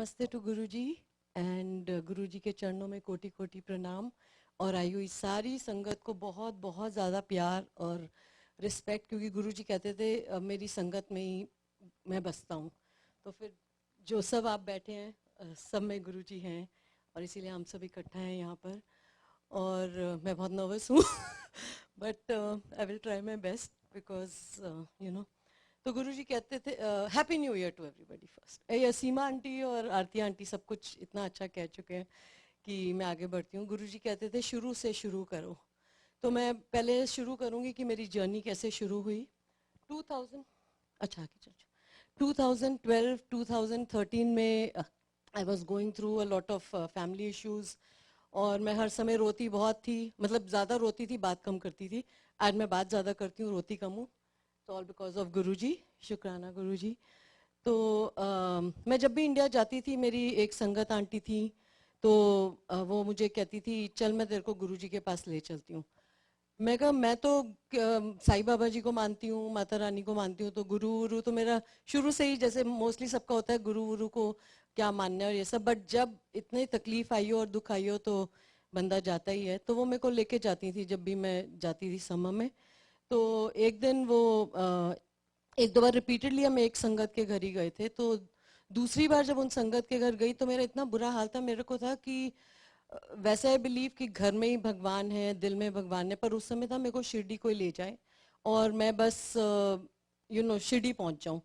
नमस्ते to Guruji and गुरुजी के चरणों में कोटि कोटि प्रणाम। और आई हुई सारी संगत को बहुत बहुत ज़्यादा प्यार और रिस्पेक्ट, क्योंकि गुरुजी कहते थे मेरी संगत में ही मैं बसता हूँ। तो फिर जो सब आप बैठे हैं सब में गुरुजी हैं और इसीलिए हम सब इकट्ठा हैं यहाँ पर। और मैं बहुत नर्वस हूँ but I will try my best because you know. तो गुरुजी कहते थे happy new year to everybody first. ये सीमा आंटी और आरती आंटी सब कुछ इतना अच्छा कह चुके हैं कि मैं आगे बढ़ती हूँ। गुरुजी कहते थे शुरू से शुरू करो, तो मैं पहले शुरू करूँगी कि मेरी जर्नी कैसे शुरू हुई। 2000 अच्छा आगे चल 2012 2013 में I was going through a lot of family issues और मैं हर समय रोती बहुत थी, मतलब ज़्यादा रोती थी, बात कम करती थी। आज मैं बात ज़्यादा करती हूँ, रोती कम हूँ। तो ऑल बिकॉज ऑफ गुरुजी, शुक्राना गुरुजी। तो मैं जब भी इंडिया जाती थी, मेरी एक संगत आंटी थी, तो वो मुझे कहती थी चल मैं तेरे को गुरुजी के पास ले चलती हूँ। मैं कहा मैं तो साईं बाबा जी को मानती हूँ, माता रानी को मानती हूँ, तो गुरु वुरु तो मेरा शुरू से ही, जैसे मोस्टली सबका होता है गुरु वुरु को क्या मानना है और ये सब। बट जब इतनी तकलीफ आई हो और दुख आई हो तो बंदा जाता ही है। तो वो मेरे को लेके जाती थी जब भी मैं जाती थी समा में। तो एक दिन वो एक दो बार रिपीटेडली हम एक संगत के घर ही गए थे। तो दूसरी बार जब उन संगत के घर गई तो मेरा इतना बुरा हाल था, मेरे को था कि वैसे आई बिलीव कि घर में ही भगवान है, दिल में भगवान है, पर उस समय था मेरे को शिरडी कोई ले जाए और मैं बस शिरडी पहुंच जाऊं,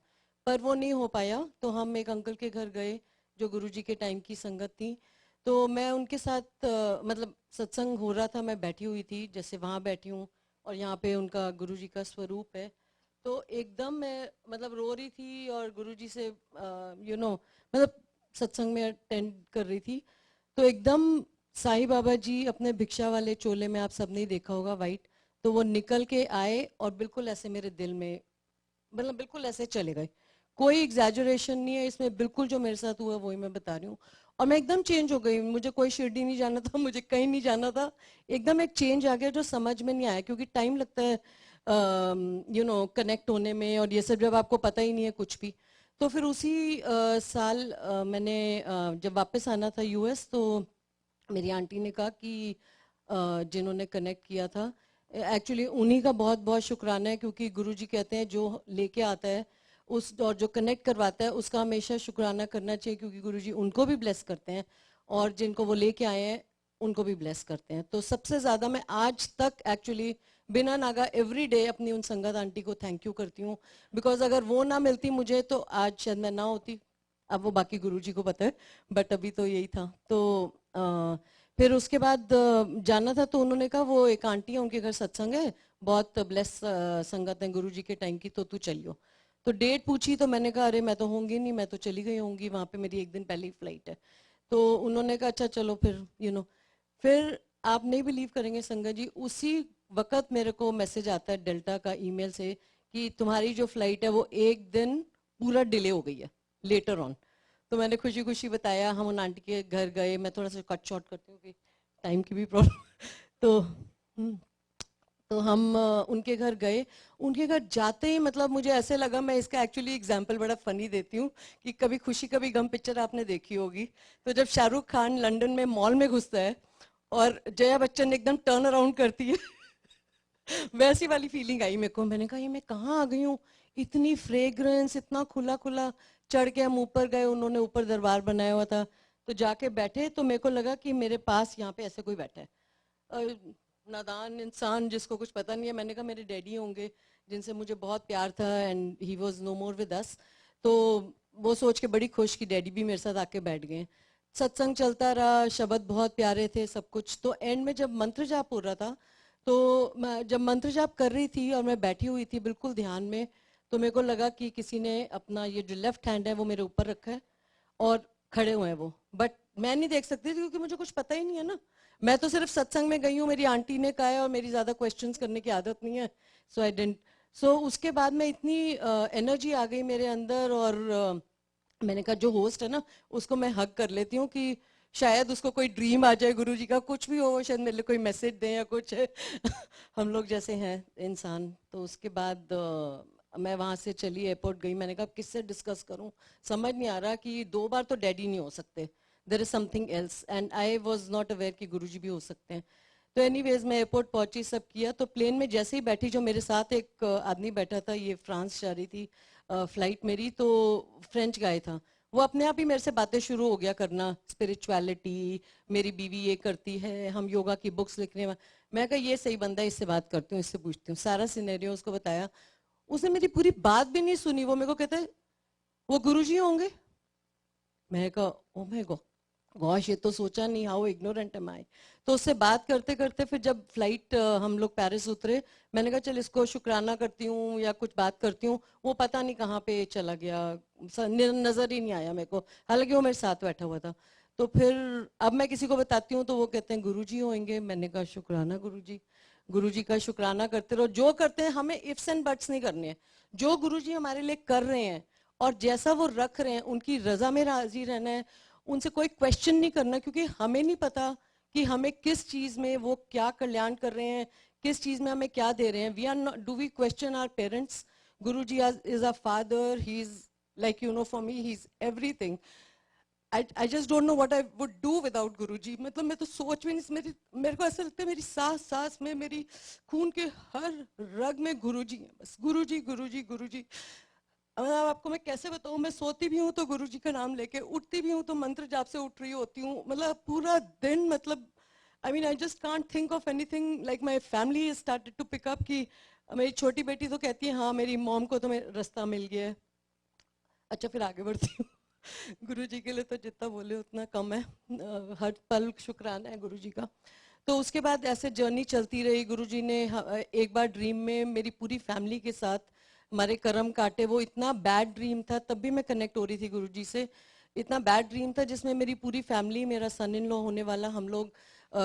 पर वो नहीं हो पाया। तो हम एक अंकल के घर गए जो गुरुजी के टाइम की संगत थी। तो मैं उनके साथ मतलब सत्संग हो रहा था, मैं बैठी हुई थी जैसे वहाँ बैठी हूँ और यहाँ पे उनका गुरुजी का स्वरूप है। तो एकदम मैं मतलब रो रही थी और गुरुजी से मतलब सत्संग में अटेंड कर रही थी। तो एकदम साईं बाबा जी अपने भिक्षा वाले चोले में, आप सबने देखा होगा वाइट, तो वो निकल के आए और बिल्कुल ऐसे मेरे दिल में, मतलब बिल्कुल ऐसे चले गए। कोई एग्जैजरेशन नहीं है इसमें, बिल्कुल जो मेरे साथ हुआ वही मैं बता रही हूँ। और मैं एकदम चेंज हो गई, मुझे कोई शिरडी नहीं जाना था, मुझे कहीं नहीं जाना था। एकदम एक चेंज आ गया जो समझ में नहीं आया, क्योंकि टाइम लगता है कनेक्ट होने में और ये सब, जब आपको पता ही नहीं है कुछ भी। तो फिर उसी साल मैंने जब वापस आना था यूएस, तो मेरी आंटी ने कहा कि जिन्होंने कनेक्ट किया था, एक्चुअली उन्हीं का बहुत बहुत शुक्राना है, क्योंकि गुरुजी कहते हैं जो लेके आता है उस और जो कनेक्ट करवाता है उसका हमेशा शुक्राना करना चाहिए, क्योंकि गुरुजी उनको भी ब्लेस करते हैं और जिनको वो लेके आए हैं उनको भी ब्लेस करते हैं। तो सबसे ज़्यादा मैं आज तक एक्चुअली बिना नागा एवरी डे अपनी उन संगत आंटी को थैंक यू करती हूँ, बिकॉज अगर वो ना मिलती मुझे तो आज शायद मैं ना होती। अब वो बाकी गुरुजी को पता है, बट अभी तो यही था। तो फिर उसके बाद जाना था, तो उन्होंने कहा वो एक आंटी है उनके घर सत्संग है, बहुत ब्लेस संगत है गुरुजी के टाइम की, तो तू चलियो। तो डेट पूछी तो मैंने कहा अरे मैं तो होंगी नहीं, मैं तो चली गई होंगी, वहाँ पे मेरी एक दिन पहले ही फ्लाइट है। तो उन्होंने कहा अच्छा चलो फिर फिर आप नहीं बिलीव करेंगे संगत जी, उसी वक्त मेरे को मैसेज आता है डेल्टा का ईमेल से कि तुम्हारी जो फ्लाइट है वो एक दिन पूरा डिले हो गई है लेटर ऑन। तो मैंने खुशी खुशी बताया, हम उन आंटी के घर गए। मैं थोड़ा सा कट शॉर्ट करती हूँ कि टाइम की भी प्रॉब्लम तो तो हम उनके घर गए। उनके घर जाते ही मतलब मुझे ऐसे लगा, मैं इसका एक्चुअली एग्जाम्पल बड़ा फनी देती हूँ कि कभी खुशी कभी गम पिक्चर आपने देखी होगी। तो जब शाहरुख खान लंदन में मॉल में घुसता है और जया बच्चन एकदम टर्न अराउंड करती है वैसी वाली फीलिंग आई मेरे को। मैंने कहा ये मैं कहाँ आ गई हूँ, इतनी फ्रेग्रेंस, इतना खुला खुला। चढ़ के हम ऊपर गए, उन्होंने ऊपर दरबार बनाया हुआ था, तो जाके बैठे तो मेरे को लगा कि मेरे पास यहाँ पे ऐसे कोई बैठा है, नादान इंसान जिसको कुछ पता नहीं है। मैंने कहा मेरे डैडी होंगे जिनसे मुझे बहुत प्यार था and he was no more with us. तो वो सोच के बड़ी खुश कि डैडी भी मेरे साथ आके बैठ गए। सत्संग चलता रहा, शब्द बहुत प्यारे थे, सब कुछ। तो एंड में जब मंत्र जाप हो रहा था, तो मैं जब मंत्र जाप कर रही थी और मैं बैठी हुई थी बिल्कुल ध्यान में, तो मेरे को लगा कि किसी ने अपना ये जो लेफ्ट हैंड है वो मेरे ऊपर रखा है और खड़े हुए हैं वो। बट मैं नहीं देख सकती थी क्योंकि मुझे कुछ पता ही नहीं है ना। मैं तो सिर्फ सत्संग में गई हूँ, मेरी आंटी ने कहा है और मेरी ज़्यादा क्वेश्चंस करने की आदत नहीं है, सो आई डिडंट। सो उसके बाद में इतनी एनर्जी आ गई मेरे अंदर और मैंने कहा जो होस्ट है ना उसको मैं हग कर लेती हूँ कि शायद उसको कोई ड्रीम आ जाए गुरुजी का, कुछ भी हो, शायद मेरे लिए कोई मैसेज दें या कुछ है हम लोग जैसे हैं इंसान। तो उसके बाद मैं वहां से चली एयरपोर्ट गई, मैंने कहा किससे डिस्कस करूं, समझ नहीं आ रहा कि 2 बार तो डैडी नहीं हो सकते, there is something else, and I was not aware कि गुरुजी भी हो सकते हैं। तो एनीवेज मैं एयरपोर्ट पहुंची, सब किया, तो प्लेन में जैसे ही बैठी, जो मेरे साथ एक आदमी बैठा था, ये फ्रांस जा रही थी फ्लाइट मेरी, तो फ्रेंच गाय था, वो अपने आप ही मेरे से बातें शुरू हो गया करना, स्पिरिचुअलिटी, मेरी बीवी ये करती है, हम योगा की बुक्स लिखने में। मैं कहा ये सही बंदा है, इससे बात करती हूँ, इससे पूछती हूँ, सारा सिनेरियो उसको बताया। उसने मेरी पूरी बात भी नहीं सुनी, वो मेरे को कहता है वो गुरुजी होंगे। मैं कहा ओ माय गॉड, गॉश, ये तो सोचा नहीं, हाउ इग्नोरेंट एम आई। तो उससे बात करते करते फिर जब फ्लाइट हम लोग पेरिस उतरे, मैंने कहा चल इसको शुक्राना करती हूँ या कुछ बात करती हूँ, वो पता नहीं कहाँ पे चला गया, नजर ही नहीं आया मेरे को, हालांकि वो मेरे साथ बैठा हुआ था। तो फिर अब मैं किसी को बताती हूँ तो वो कहते हैं गुरुजी होंगे। मैंने कहा शुक्राना गुरुजी, गुरुजी का शुक्राना करते रहो, जो करते हैं हमें इफ्स एंड बट्स नहीं करने हैं, जो गुरुजी हमारे लिए कर रहे हैं और जैसा वो रख रहे हैं उनकी रजा में राजी रहना है, उनसे कोई क्वेश्चन नहीं करना, क्योंकि हमें नहीं पता कि हमें किस चीज में वो क्या कल्याण कर रहे हैं, किस चीज में हमें क्या दे रहे हैं। We are not, do we question our parents? Guruji is a father, he is like, you know, for me he is everything. I just don't know what I would do without Guruji. मतलब मैं तो सोच भी नहीं, मेरे को ऐसा लगता है मेरी सांस सांस में, मेरी खून के हर रग में गुरुजी है, बस गुरुजी गुरुजी गुरुजी। अब आपको मैं कैसे बताऊं, मैं सोती भी हूँ तो गुरुजी का नाम लेके, उठती भी हूँ तो मंत्र जाप से उठ रही होती हूँ, मतलब पूरा दिन, मतलब I mean I just can't think of anything. Like my family started to pick up कि मेरी छोटी बेटी तो कहती है हाँ मेरी मॉम को तो मेरा रास्ता मिल गया है। अच्छा फिर आगे बढ़ती हूँ। गुरु जी के लिए तो जितना बोले उतना कम है, हर पल शुक्राना है गुरु जी का। तो उसके बाद ऐसे जर्नी चलती रही। गुरु जी ने एक बार ड्रीम में मेरी पूरी फैमिली के साथ हमारे कर्म काटे, वो इतना बैड ड्रीम था, तब भी मैं कनेक्ट हो रही थी गुरु जी से। इतना बैड ड्रीम था जिसमें मेरी पूरी फैमिली, मेरा सन इन लॉ होने वाला, हम लोग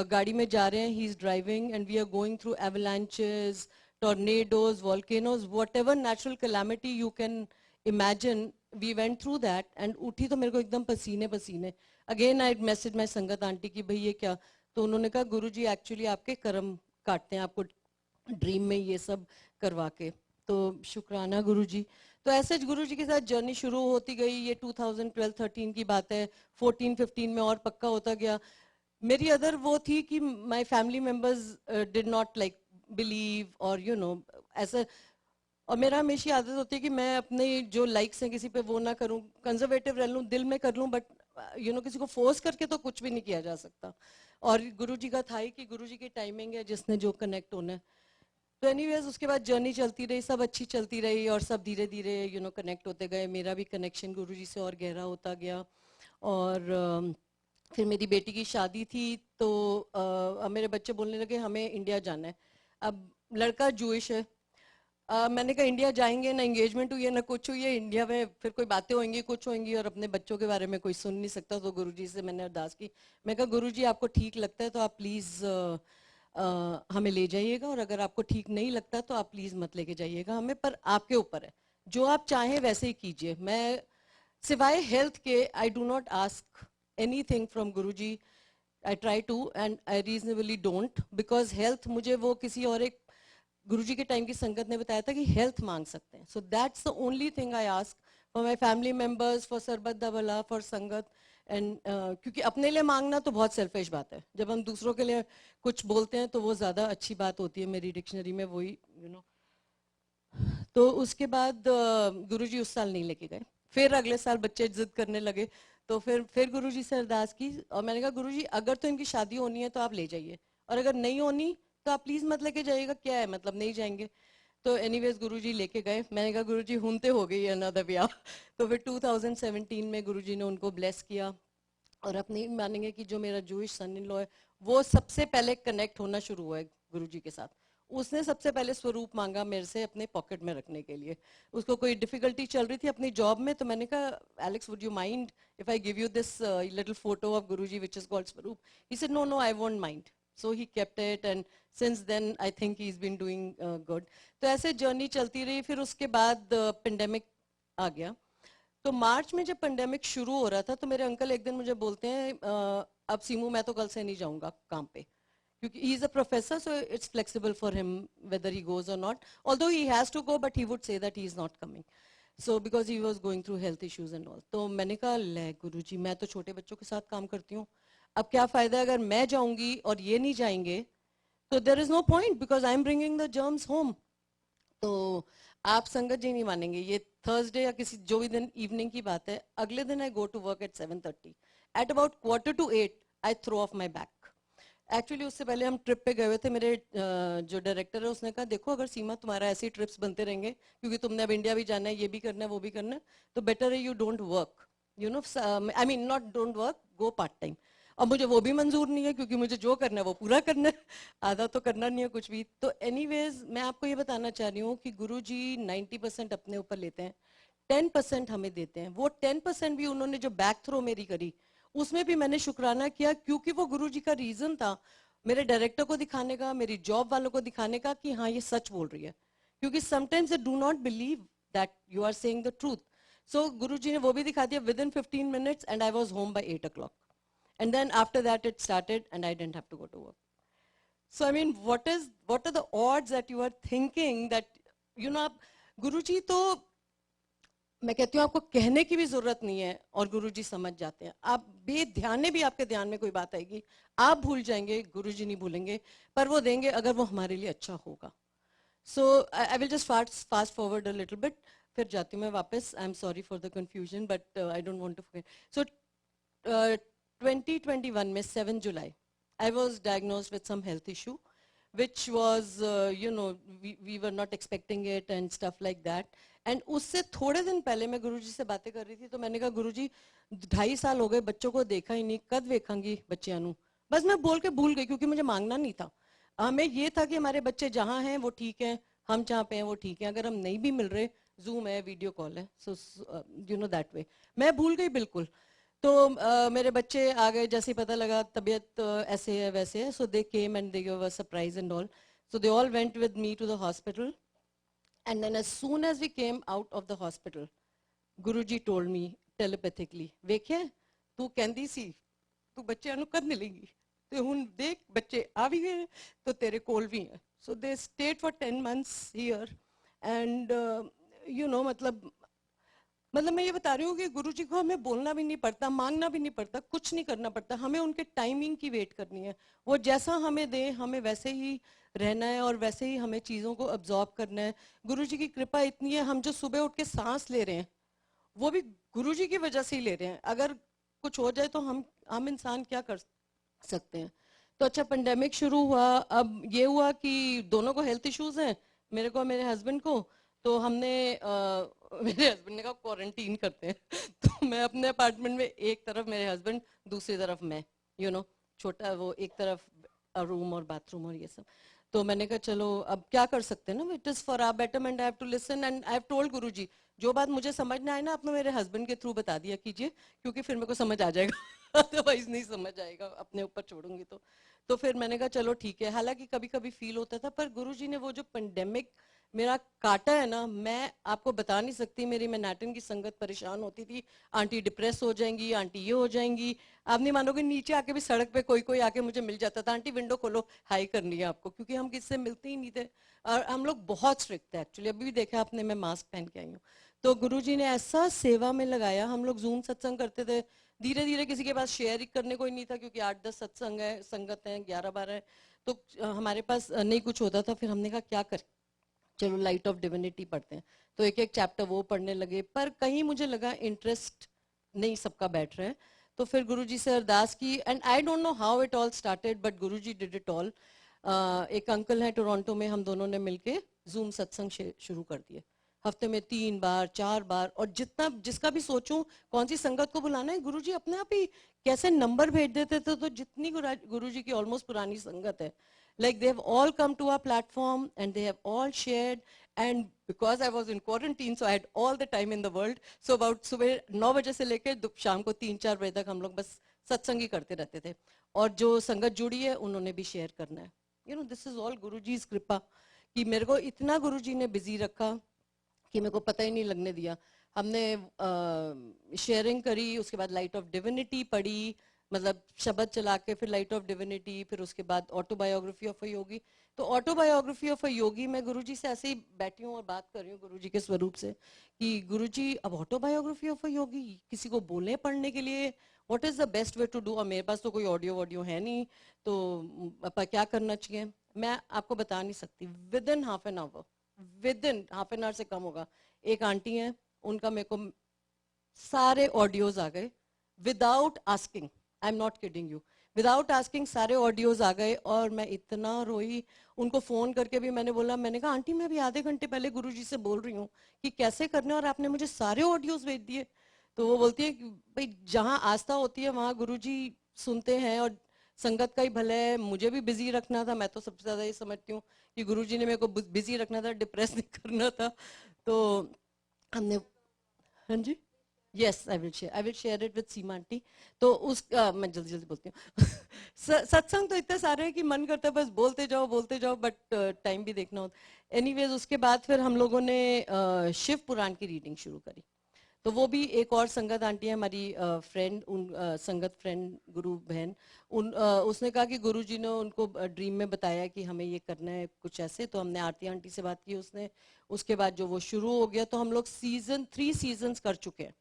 गाड़ी में जा रहे हैं, he is driving and we are going through avalanches, tornadoes, volcanoes, whatever natural calamity you can imagine, we went through that. And उठी तो मेरे को एकदम पसीने पसीने। अगेन आई मैसेज माई संगत आंटी की, भाई ये क्या? तो उन्होंने कहा गुरुजी एक्चुअली आपके कर्म काटते हैं आपको ड्रीम में ये सब करवा के। तो शुक्राना गुरुजी। तो ऐसे गुरुजी के साथ जर्नी शुरू होती गई। ये 2012-13 की बात है, 14-15 में और पक्का होता गया। मेरी अदर वो थी कि माई family members did not like believe और यू नो ऐसा। और मेरा हमेशा आदत होती है कि मैं अपने जो लाइक्स हैं किसी पे वो ना करूं, कंजर्वेटिव रह लूं, दिल में कर लूं, बट यू नो किसी को फोर्स करके तो कुछ भी नहीं किया जा सकता। और गुरुजी का था ही कि गुरुजी की टाइमिंग है, जिसने जो कनेक्ट होना है। तो एनीवेज उसके बाद जर्नी चलती रही, सब अच्छी चलती रही और सब धीरे धीरे यू नो कनेक्ट होते गए। मेरा भी कनेक्शन गुरुजी से और गहरा होता गया। और फिर मेरी बेटी की शादी थी तो मेरे बच्चे बोलने लगे हमें इंडिया जाना है। अब लड़का जूइश है। मैंने कहा इंडिया जाएंगे ना, एंगेजमेंट हुई है ना कुछ हुई है, इंडिया में फिर कोई बातें होंगी कुछ होंगी और अपने बच्चों के बारे में कोई सुन नहीं सकता। तो गुरुजी से मैंने अरदास की, मैं कहा गुरुजी आपको ठीक लगता है तो आप प्लीज़ हमें ले जाइएगा, और अगर आपको ठीक नहीं लगता तो आप प्लीज़ मत लेके जाइएगा हमें, पर आपके ऊपर है, जो आप चाहें वैसे ही कीजिए। मैं सिवाय हेल्थ के I do not ask anything from Guruji. I try to and I reasonably don't, because health मुझे वो किसी और एक गुरुजी के टाइम की संगत ने बताया था कि हेल्थ मांग सकते हैं। So that's the only thing I ask for my family members, for सरबत दवला, फॉर संगत। एंड क्योंकि अपने लिए मांगना तो बहुत सेल्फिश बात है, जब हम दूसरों के लिए कुछ बोलते हैं तो वो ज्यादा अच्छी बात होती है, मेरी डिक्शनरी में वही यू नो। तो उसके बाद गुरुजी उस साल नहीं लेके गए। फिर अगले साल बच्चे जिद करने लगे, तो फिर गुरुजी से अरदास की और मैंने कहा गुरुजी अगर तो इनकी शादी होनी है तो आप ले जाइए, और अगर नहीं होनी तो आप प्लीज मत लेके जाइएगा, क्या है मतलब नहीं जाएंगे। तो एनीवेज गुरुजी लेके गए। मैंने कहा गुरुजी हुनते हो गई अनदर ब्याह। तो फिर 2017 में गुरुजी ने उनको ब्लेस किया। और अपनी मानेंगे कि जो मेरा जूइश सन इन लॉ है वो सबसे पहले कनेक्ट होना शुरू हुआ है गुरुजी के साथ। उसने सबसे पहले स्वरूप मांगा मेरे से अपने पॉकेट में रखने के लिए। उसको कोई डिफिकल्टी चल रही थी अपनी जॉब में, तो मैंने कहा Alex would you mind if I give you this little photo of Guruji which is called Swaroop? He said no no I won't mind. So he kept it and since then I think he is been doing good. तो ऐसे journey चलती रही। फिर उसके बाद pandemic आ गया। तो मार्च में जब पेंडेमिक शुरू हो रहा था तो मेरे अंकल एक दिन मुझे बोलते हैं अब सीमू मैं तो कल से नहीं जाऊंगा काम पे, क्योंकि he is a professor, so it's flexible for him whether he goes or not. Although he has to go, but he would say that he is not coming. So because he was going through health issues and all. तो मैंने कहा ले गुरुजी, मैं तो छोटे बच्चों के साथ काम करती हूँ, अब क्या फायदा अगर मैं जाऊंगी और ये नहीं जाएंगे, तो there is no point because I am bringing the germs home. तो आप संगत जी नहीं मानेंगे, ये थर्सडे या किसी जो भी दिन इवनिंग की बात है, अगले दिन I go to work at 7:30. At about 7:45 I throw off my back. Actually उससे पहले हम ट्रिप पे गए हुए थे, मेरे जो डायरेक्टर है उसने कहा देखो अगर सीमा तुम्हारा ऐसे ही ट्रिप्स बनते रहेंगे, क्योंकि तुमने अब इंडिया भी जाना है, ये भी करना है, वो भी करना है, तो बेटर है you don't work, you know, I mean not don't work, go part time. और मुझे वो भी मंजूर नहीं है, क्योंकि मुझे जो करना है वो पूरा करना है, आधा तो करना नहीं है कुछ भी. तो एनीवेज मैं आपको ये बताना चाह रही हूँ कि गुरुजी 90% अपने ऊपर लेते हैं, 10% हमें देते हैं. वो 10% भी उन्होंने जो बैक थ्रो मेरी करी, उसमें भी मैंने शुक्राना किया, क्योंकि वो गुरुजी का रीजन था मेरे डायरेक्टर को दिखाने का, मेरी जॉब वालों को दिखाने का कि हाँ ये सच बोल रही है, क्योंकि sometimes they do not believe that you are saying the truth. So Guruji ने वो भी दिखा दिया within 15 minutes and I was home by 8 o'clock. And then after that it started and I didn't have to go to work. So I mean, what are the odds that you are thinking that, you know, आप गुरुजी तो मैं कहती हूँ आपको कहने की भी जरूरत नहीं है और गुरुजी समझ जाते हैं. आप बेध्याने भी आपके ध्यान में कोई बात आएगी, आप भूल जाएंगे, गुरुजी नहीं भूलेंगे, पर वो देंगे अगर वो हमारे लिए अच्छा होगा. So I will just fast forward a little bit. फिर जाती हूँ मैं वापस. I'm sorry for the confusion, but I don't want to forget. So 2021 में 7 July, I was diagnosed with some health issue, which was, you know, we were not expecting it and stuff like that. And उससे थोड़े दिन पहले मैं गुरुजी से बातें कर रही थी, तो मैंने कहा गुरुजी 2.5 साल हो गए बच्चों को देखा ही नहीं, कद देखांगी बच्चियां नू. बस मैं बोल के भूल गई, क्योंकि मुझे मांगना नहीं था. हमें ये था कि हमारे बच्चे जहाँ हैं वो ठीक हैं, हम जहाँ पे हैं वो ठीक हैं. अगर हम नहीं भी मिल रहे, जूम है, वीडियो कॉल है, so you know that way. मैं भूल गई बिल्कुल. तो मेरे बच्चे आ गए, जैसे ही पता लगा तबीयत ऐसे है वैसे है, so they came and they give a surprise and all. So they all went with me to the hospital, and then as soon as we came out of the hospital, Guruji told me telepathically, "वेखे तू कहंदी सी तू बच्चों ਨੂੰ कद मिलेगी, तो ਹੁਣ देख बच्चे आ भी गए तो तेरे कोल भी हैं." So they stayed for 10 months here, and you know, मतलब मैं ये बता रही हूँ कि गुरुजी को हमें बोलना भी नहीं पड़ता, मांगना भी नहीं पड़ता, कुछ नहीं करना पड़ता, हमें उनके टाइमिंग की वेट करनी है. वो जैसा हमें दे, हमें वैसे ही रहना है और वैसे ही हमें चीज़ों को अब्जॉर्ब करना है. गुरुजी की कृपा इतनी है, हम जो सुबह उठ के सांस ले रहे हैं वो भी गुरुजी की वजह से ही ले रहे हैं. अगर कुछ हो जाए तो हम इंसान क्या कर सकते हैं. तो अच्छा, पेंडेमिक शुरू हुआ. अब ये हुआ कि दोनों को हेल्थ इश्यूज हैं, मेरे को, मेरे हस्बैंड को. तो हमने मेरे हस्बैंड ने कहा क्वारंटीन करते हैं. तो मैं अपने अपार्टमेंट में, एक तरफ मेरे हस्बैंड, दूसरी तरफ मैं, यू नो, छोटा वो एक तरफ रूम और बाथरूम और ये सब. तो मैंने कहा चलो अब क्या कर सकते हैं ना, it is for our betterment, I have to listen and I have told Guruji जो बात मुझे समझ ना आए ना, आप मेरे हस्बैंड के थ्रू बता दिया कीजिए, क्योंकि फिर मेरे को समझ आ जाएगा अदरवाइज नहीं समझ आएगा, अपने ऊपर छोड़ूंगी तो. तो फिर मैंने कहा चलो ठीक है. हालांकि कभी कभी फील होता था, पर गुरुजी ने वो जो पेंडेमिक मेरा काटा है ना, मैं आपको बता नहीं सकती. मेरी मैनहट्टन की संगत परेशान होती थी, आंटी डिप्रेस हो जाएंगी, आंटी ये हो जाएंगी. आप नहीं मानोगे, नीचे आके भी सड़क पे कोई कोई आके मुझे मिल जाता था, आंटी विंडो खोलो, हाई करनी है आपको, क्योंकि हम किससे मिलते ही नहीं थे. और हम लोग बहुत स्ट्रिक्ट थे एक्चुअली. अभी भी देखा आपने, मैं मास्क पहन के आई हूँ. तो गुरुजी ने ऐसा सेवा में लगाया. हम लोग जूम सत्संग करते थे, धीरे धीरे किसी के पास शेयर करने कोई नहीं था, क्योंकि 8-10 सत्संग है, संगत है, 11-12 है, तो हमारे पास नहीं कुछ होता था. फिर हमने कहा क्या करें, चलो लाइट ऑफ डिविनिटी पढ़ते हैं. तो एक एक चैप्टर वो पढ़ने लगे, पर कहीं मुझे लगा इंटरेस्ट नहीं सबका बैठ रहा है. तो फिर गुरुजी से अरदास की, and I don't know how it all started, but Guruji did it all. एक अंकल हैं टोरंटो में, हम दोनों ने मिलके जूम सत्संग शुरू कर दिए. हफ्ते में 3 बार 4 बार, और जितना जिसका भी सोचूं कौन सी संगत को बुलाना है, गुरुजी अपने आप ही कैसे नंबर भेज देते थे. तो जितनी गुरुजी की ऑलमोस्ट पुरानी संगत है, like they have all come to our platform and they have all shared. And because I was in quarantine, so I had all the time in the world. So about सुबह 9 बजे से लेकर शाम को 3-4 बजे तक हम लोग बस सत्संग ही करते रहते थे. और जो संगत जुड़ी है उन्होंने भी शेयर करना है. You know, this is all Guruji's कृपा, कि मेरे को इतना गुरुजी ने बिजी रखा कि मेरे को पता ही नहीं लगने दिया. हमने शेयरिंग करी, उसके बाद लाइट ऑफ डिविनिटी पढ़ी, मतलब शब्द चला के, फिर लाइट ऑफ डिविनिटी, फिर उसके बाद ऑटोबायोग्राफी ऑफ अ योगी। तो ऑटोबायोग्राफी ऑफ अ योगी मैं गुरुजी से ऐसे ही बैठी हूँ और बात कर रही हूँ गुरुजी के स्वरूप से कि गुरुजी अब ऑटोबायोग्राफी ऑफ अ योगी किसी को बोलने पढ़ने के लिए what is the best way to do. और मेरे पास तो कोई ऑडियो वॉडियो है नहीं, तो अपा क्या करना चाहिए मैं आपको बता नहीं सकती। With in half an hour, with in half an hour से कम होगा, एक आंटी है, उनका मेरे को सारे ऑडियोज आ गए without asking, I am not kidding you, without asking सारे ऑडियोज आ गए। और मैं इतना रोई, उनको फोन करके भी मैंने बोला, मैंने कहा आंटी मैं अभी आधे घंटे पहले गुरुजी से बोल रही हूँ कि कैसे करने, और आपने मुझे सारे ऑडियोज भेज दिए। तो वो बोलती है कि भाई जहाँ आस्था होती है वहाँ गुरुजी सुनते हैं, और संगत का ही भला है। मुझे भी बिजी रखना था, मैं तो सबसे ज्यादा ये समझती हूँ कि गुरुजी ने मेरे को बिजी रखना था, डिप्रेस नहीं करना था। तो हमने, हाँ जी, yes I will share it with Seema aunty. तो उस मैं जल्दी जल्दी बोलती हूँ सत्संग तो इतने सारे हैं कि मन करता है बस बोलते जाओ, बट टाइम भी देखना होता। एनीवेज उसके बाद फिर हम लोगों ने शिव पुराण की रीडिंग शुरू करी। तो वो भी एक और संगत आंटी है हमारी फ्रेंड, उन संगत फ्रेंड गुरु बहन, उसने कहा कि गुरुजी ने उनको ड्रीम में बताया कि हमें ये करना है कुछ ऐसे। तो हमने आरती आंटी से बात की, उसने उसके बाद जो वो शुरू हो गया। तो हम लोग सीजन 3 सीजन्स कर चुके हैं।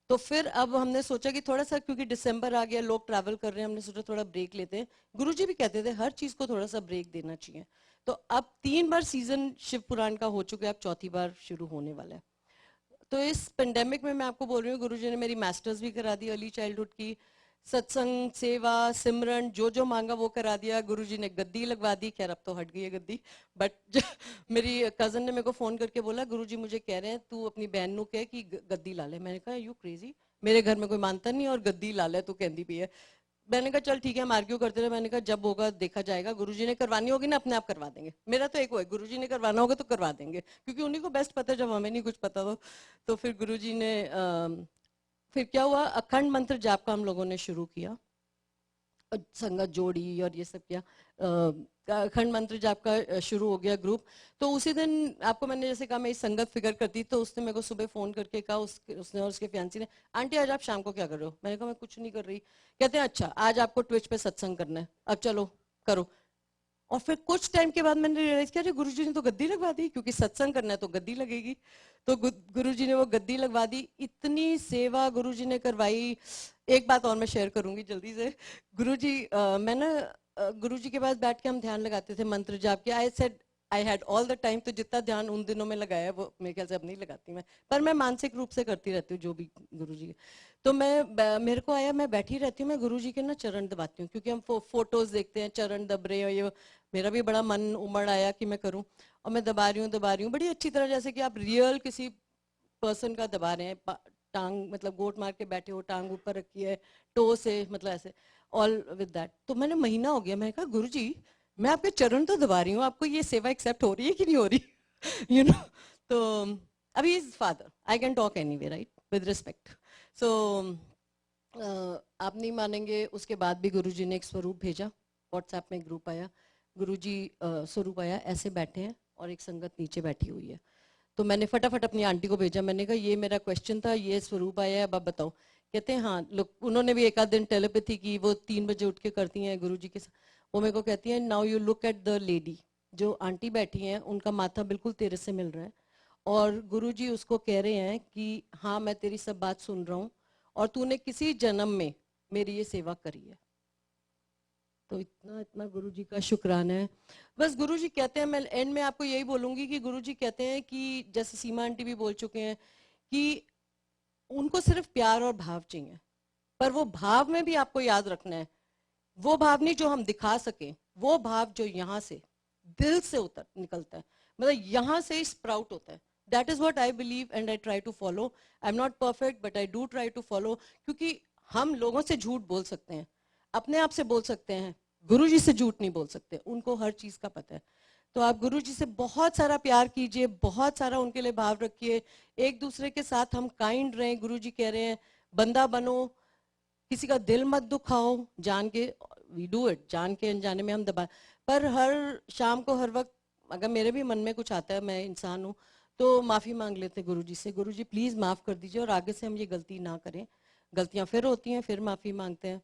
तो फिर अब हमने सोचा कि थोड़ा सा, क्योंकि दिसंबर आ गया, लोग ट्रैवल कर रहे हैं, हमने सोचा थोड़ा ब्रेक लेते हैं। गुरुजी भी कहते थे हर चीज को थोड़ा सा ब्रेक देना चाहिए। तो अब 3 बार सीजन शिव पुराण का हो चुका है, अब चौथी बार शुरू होने वाला है। तो इस पेंडेमिक में मैं आपको बोल रही हूँ, गुरुजी ने मेरी मास्टर्स भी करा दी अर्ली चाइल्डहुड की, सत्संग सेवा सिमरन जो जो मांगा वो करा दिया। गुरुजी ने गद्दी लगवा दी, खैर अब तो हट गई है गद्दी, बट मेरी कजन ने मेरे को फोन करके बोला गुरुजी मुझे कह रहे हैं तू अपनी बहन नु कह कि गद्दी ला ले। मैंने कहा यू क्रेजी, मेरे घर में कोई मानता नहीं और गद्दी ला ले तू कहती भी है। मैंने कहा चल ठीक है, हम आर्ग्यू करते रहे। मैंने कहा जब होगा देखा जाएगा, गुरुजी ने करवानी होगी ना अपने आप करवा देंगे। मेरा तो एक वो है, गुरुजी ने करवाना होगा तो करवा देंगे, क्योंकि उन्हीं को बेस्ट पता है जब हमें नहीं कुछ पता। तो फिर गुरुजी ने फिर क्या हुआ, अखंड मंत्र जाप का हम लोगों ने शुरू किया, संगत जोड़ी और ये सब किया। अखंड मंत्र जाप का शुरू हो गया ग्रुप। तो उसी दिन आपको मैंने जैसे कहा मैं इस संगत फिगर करती, तो उसने मेरे को सुबह फोन करके कहा, उसने और उसके फियांसी ने, आंटी आज आप शाम को क्या कर रहे हो। मैंने कहा मैं कुछ नहीं कर रही। कहते हैं अच्छा आज आपको ट्विच पे सत्संग करना है, अब चलो करो। और फिर कुछ टाइम के बाद मैंने रियलाइज किया अरे गुरुजी ने तो गद्दी लगवा दी, क्योंकि सत्संग करना है तो गद्दी लगेगी। तो गुरुजी ने वो गद्दी लगवा दी, इतनी सेवा गुरुजी ने करवाई। एक बात और मैं शेयर करूंगी जल्दी से। गुरुजी मैं ना गुरुजी के पास बैठ के हम ध्यान लगाते थे मंत्र जाप के। I said I had all the time, तो जितना ध्यान उन दिनों में लगाया वो मेरे ख्याल से अब नहीं लगाती मैं, पर मैं मानसिक रूप से करती रहती हूँ जो भी गुरुजी। तो मेरे को आया, मैं बैठी रहती हूँ, मैं गुरुजी के ना चरण दबाती हूँ, क्योंकि हम फोटोज देखते हैं चरण दब रहे हैं, ये मेरा भी बड़ा मन उमड़ आया कि मैं करूं। और मैं दबा रही हूँ बड़ी अच्छी तरह, जैसे कि आप रियल किसी पर्सन का दबा रहे हैं। टांग मतलब गोट मार के बैठे हो, टांग ऊपर रखी है, टो से मतलब ऐसे, ऑल विद दैट। तो मैंने महीना हो गया, मैंने कहा गुरुजी मैं आपके चरण तो दबा रही हूँ, आपको ये सेवा एक्सेप्ट हो रही है कि नहीं हो रही यू नो। तो अभी is father, I can talk anyway right, with respect. So आप नहीं मानेंगे, उसके बाद भी गुरुजी ने एक स्वरूप भेजा, व्हाट्सएप में ग्रुप आया, गुरुजी स्वरूप आया ऐसे बैठे हैं और एक संगत नीचे बैठी हुई है। तो मैंने फटाफट अपनी आंटी को भेजा, मैंने कहा ये मेरा क्वेश्चन था, ये स्वरूप आया है, अब आप बताओ। कहते हैं हाँ लोग, उन्होंने भी एक आध दिन टेलीपैथी की, वो 3 बजे उठ के करती हैं गुरुजी के साथ। वो मेरे को कहती है now you look at the lady, जो आंटी बैठी हैं उनका माथा बिल्कुल तेरे से मिल रहा है, और गुरुजी उसको कह रहे हैं कि हाँ मैं तेरी सब बात सुन रहा हूँ, और तूने किसी जन्म में मेरी ये सेवा करी है। तो इतना इतना गुरुजी का शुक्राना है। बस गुरुजी कहते हैं, मैं एंड में आपको यही बोलूंगी कि गुरुजी कहते हैं कि जैसे सीमा आंटी भी बोल चुके हैं कि उनको सिर्फ प्यार और भाव चाहिए, पर वो भाव में भी आपको याद रखना है, वो भाव नहीं जो हम दिखा सके, वो भाव जो यहाँ से दिल से उतर निकलता है, मतलब यहाँ से स्प्राउट होता है। That is what I believe and I try to follow. I am not perfect but I do try to follow, क्योंकि हम लोगों से झूठ बोल सकते हैं, अपने आप से बोल सकते हैं, गुरुजी से झूठ नहीं बोल सकते, उनको हर चीज का पता है। तो आप गुरुजी से बहुत सारा प्यार कीजिए, बहुत सारा उनके लिए भाव रखिए, एक दूसरे के साथ हम काइंड रहें। गुरुजी कह रहे हैं बंदा बनो, किसी का दिल मत दुखाओ, जान के वी डू इट, जान के अनजाने में हम दबा, पर हर शाम को हर वक्त अगर मेरे भी मन में कुछ आता है, मैं इंसान हूँ, तो माफी मांग लेते गुरुजी से, गुरुजी प्लीज माफ कर दीजिए और आगे से हम ये गलती ना करें। गलतियां फिर होती हैं, फिर माफी मांगते हैं।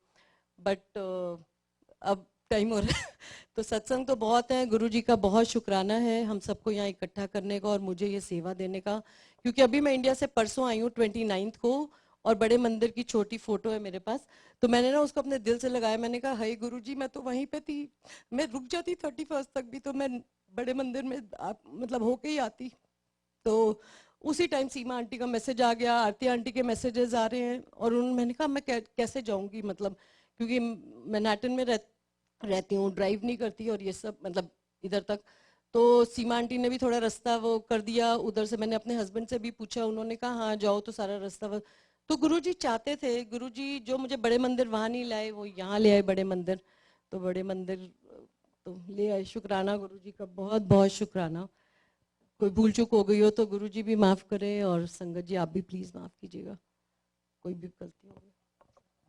बट अब टाइम हो रहा है तो सत्संग तो बहुत है, गुरु जी का बहुत शुक्राना है हम सबको यहाँ इकट्ठा करने का और मुझे ये सेवा देने का, क्योंकि अभी मैं इंडिया से परसों आई हूँ 29 को, और बड़े मंदिर की छोटी फोटो है मेरे पास, तो मैंने ना उसको अपने दिल से लगाया, मैंने कहा हाय गुरु जी मैं तो वहीं पे थी, मैं रुक जाती 31 तक भी तो मैं बड़े मंदिर में मतलब होके ही आती। तो उसी टाइम सीमा आंटी का मैसेज आ गया, आरती आंटी के मैसेजेस आ रहे हैं, और मैंने कहा मैं कैसे जाऊंगी, मतलब क्योंकि मैनहट्टन में रहती हूँ, ड्राइव नहीं करती और ये सब मतलब इधर तक। तो सीमा आंटी ने भी थोड़ा रास्ता वो कर दिया उधर से, मैंने अपने हस्बैंड से भी पूछा, उन्होंने कहा हाँ जाओ तो सारा रास्ता तो गुरुजी चाहते थे, गुरुजी जो मुझे बड़े मंदिर वहां नहीं लाए वो यहाँ ले आए बड़े मंदिर, तो बड़े मंदिर तो ले आए। शुक्राना गुरुजी का, बहुत बहुत शुक्राना। कोई भूल चूक हो गई हो तो गुरुजी भी माफ करे और संगत जी आप भी प्लीज माफ कीजिएगा, कोई भी गलती हो गई।